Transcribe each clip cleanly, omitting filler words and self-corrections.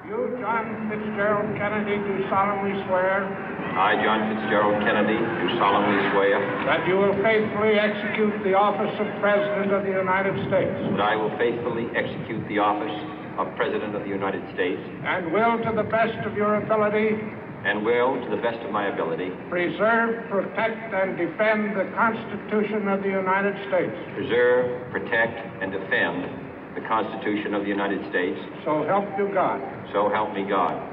You, John Fitzgerald Kennedy, do solemnly swear. I, John Fitzgerald Kennedy, do solemnly swear. That you will faithfully execute the office of President of the United States. That I will faithfully execute the office of President of the United States. And will, to the best of your ability. And will, to the best of my ability. Preserve, protect, and defend the Constitution of the United States. Preserve, protect, and defend the Constitution of the United States. So help you God. So help me God.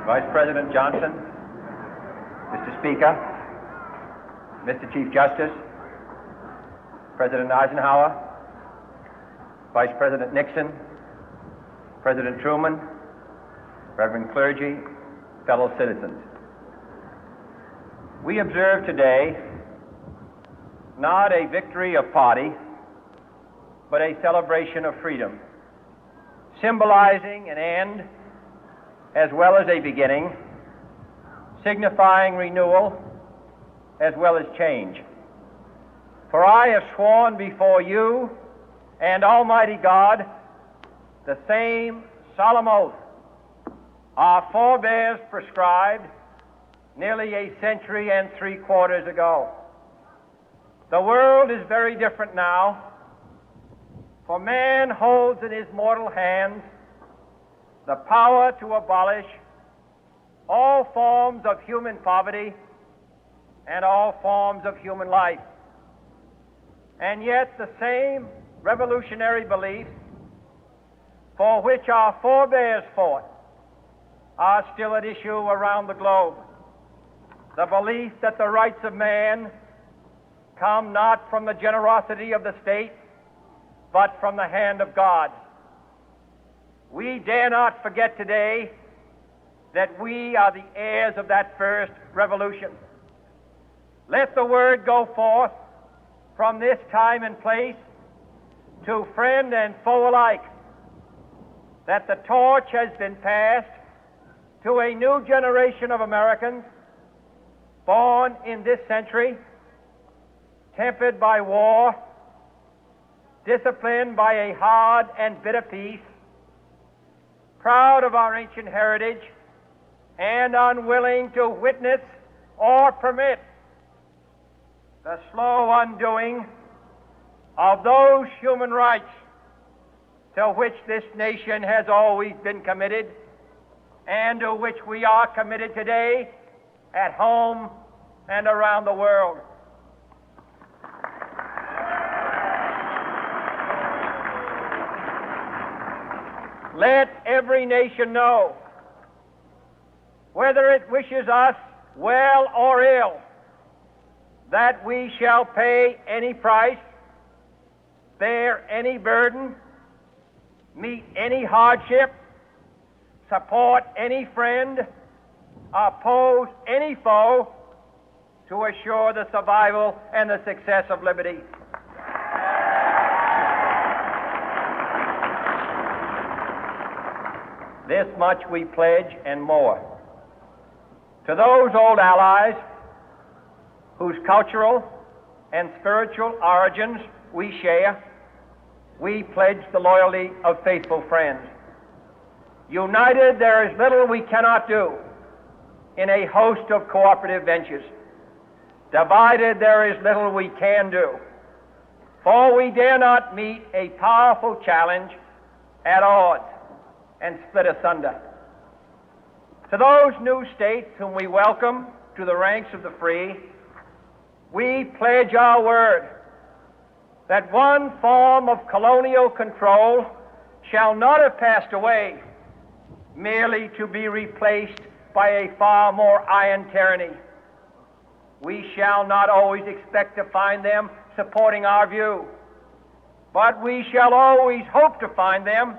Vice President Johnson, Mr. Speaker, Mr. Chief Justice, President Eisenhower, Vice President Nixon, President Truman, Reverend clergy, fellow citizens. We observe today not a victory of party, but a celebration of freedom, symbolizing an end as well as a beginning, signifying renewal as well as change. For I have sworn before you and Almighty God the same solemn oath our forebears prescribed nearly a century and 3/4 ago. The world is very different now, for man holds in his mortal hands the power to abolish all forms of human poverty and all forms of human life. And yet the same revolutionary beliefs for which our forebears fought are still at issue around the globe. The belief that the rights of man come not from the generosity of the state, but from the hand of God. We dare not forget today that we are the heirs of that first revolution. Let the word go forth from this time and place to friend and foe alike that the torch has been passed to a new generation of Americans born in this century, tempered by war, disciplined by a hard and bitter peace, proud of our ancient heritage, and unwilling to witness or permit the slow undoing of those human rights to which this nation has always been committed and to which we are committed today at home and around the world. Let every nation know, whether it wishes us well or ill, that we shall pay any price, bear any burden, meet any hardship, support any friend, oppose any foe to assure the survival and the success of liberty. This much we pledge and more. To those old allies whose cultural and spiritual origins we share, we pledge the loyalty of faithful friends. United, there is little we cannot do in a host of cooperative ventures. Divided, there is little we can do, for we dare not meet a powerful challenge at odds and split asunder. To those new states whom we welcome to the ranks of the free, we pledge our word that one form of colonial control shall not have passed away, merely to be replaced by a far more iron tyranny. We shall not always expect to find them supporting our view, but we shall always hope to find them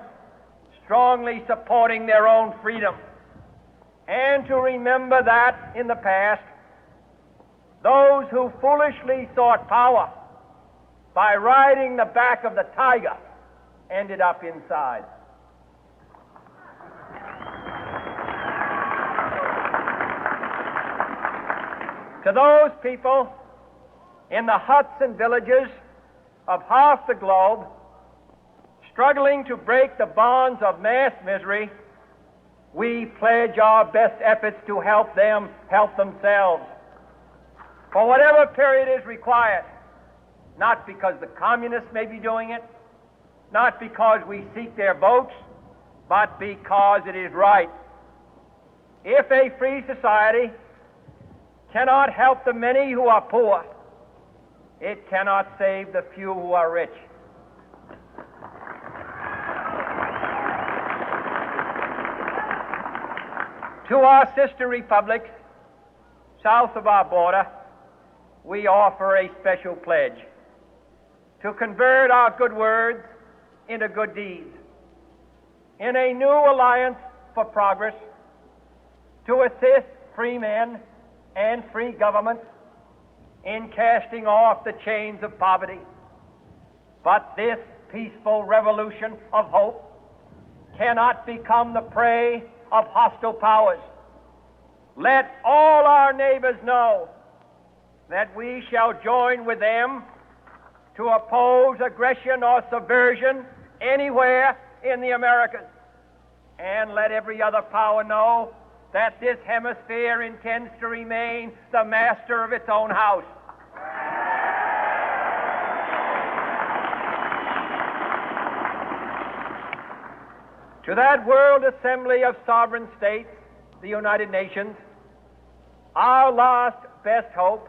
strongly supporting their own freedom, and to remember that in the past, those who foolishly sought power by riding the back of the tiger ended up inside. To those people in the huts and villages of half the globe struggling to break the bonds of mass misery, we pledge our best efforts to help them help themselves for whatever period is required, not because the communists may be doing it, not because we seek their votes, but because it is right. If a free society cannot help the many who are poor, it cannot save the few who are rich. To our sister republics south of our border, we offer a special pledge to convert our good words into good deeds, in a new alliance for progress, to assist free men and free governments in casting off the chains of poverty. But this peaceful revolution of hope cannot become the prey of hostile powers. Let all our neighbors know that we shall join with them to oppose aggression or subversion anywhere in the Americas. And let every other power know that this hemisphere intends to remain the master of its own house. To that World Assembly of Sovereign States, the United Nations, our last best hope,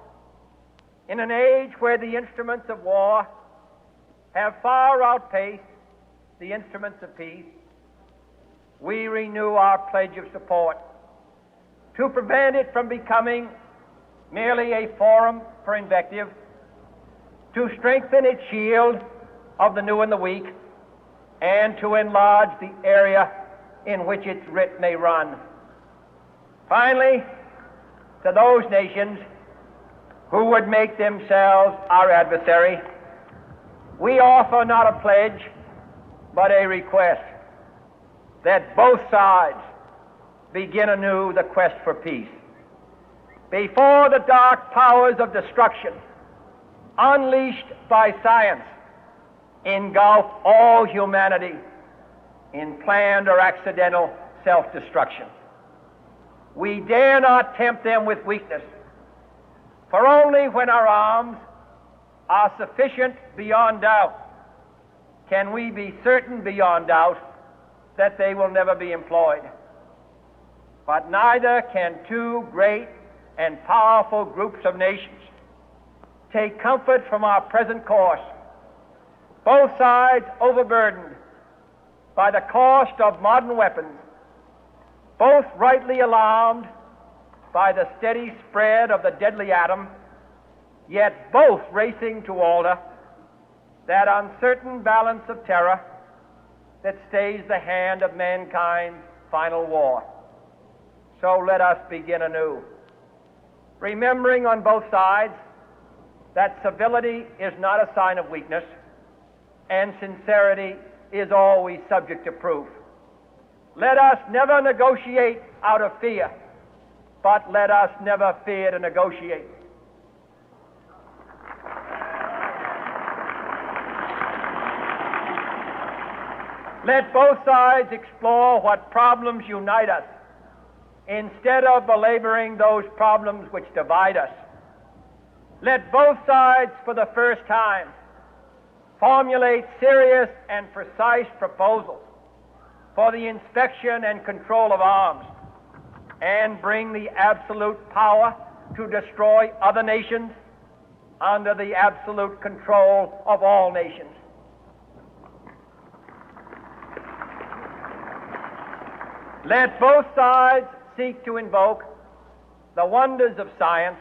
in an age where the instruments of war have far outpaced the instruments of peace, we renew our pledge of support to prevent it from becoming merely a forum for invective, to strengthen its shield of the new and the weak, and to enlarge the area in which its writ may run. Finally, to those nations who would make themselves our adversary, we offer not a pledge, but a request that both sides begin anew the quest for peace. Before the dark powers of destruction, unleashed by science, engulf all humanity in planned or accidental self-destruction, we dare not tempt them with weakness, for only when our arms are sufficient beyond doubt can we be certain beyond doubt that they will never be employed. But neither can two great and powerful groups of nations take comfort from our present course, both sides overburdened by the cost of modern weapons, both rightly alarmed by the steady spread of the deadly atom, yet both racing to alter that uncertain balance of terror that stays the hand of mankind's final war. So let us begin anew, remembering on both sides that civility is not a sign of weakness, and sincerity is always subject to proof. Let us never negotiate out of fear, but let us never fear to negotiate. Let both sides explore what problems unite us, instead of belaboring those problems which divide us. Let both sides, for the first time, formulate serious and precise proposals for the inspection and control of arms, and bring the absolute power to destroy other nations under the absolute control of all nations. Let both sides seek to invoke the wonders of science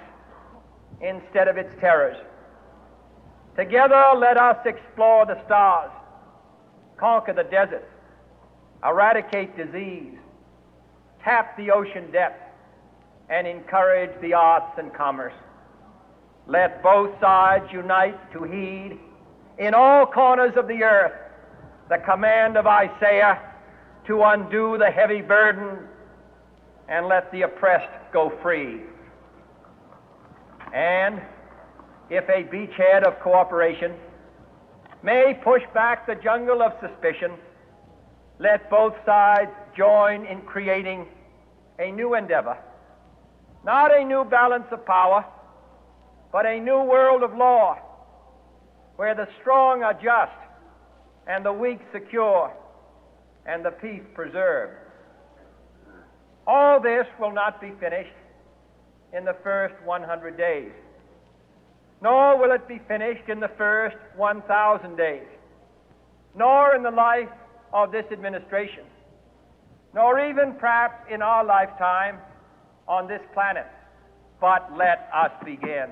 instead of its terrors. Together, let us explore the stars, conquer the deserts, eradicate disease, tap the ocean depth, and encourage the arts and commerce. Let both sides unite to heed in all corners of the earth the command of Isaiah to undo the heavy burden and let the oppressed go free. And if a beachhead of cooperation may push back the jungle of suspicion, let both sides join in creating a new endeavor, not a new balance of power, but a new world of law, where the strong are just and the weak secure and the peace preserved. All this will not be finished in the first 100 days, nor will it be finished in the first 1,000 days, nor in the life of this administration, nor even perhaps in our lifetime on this planet. But let us begin.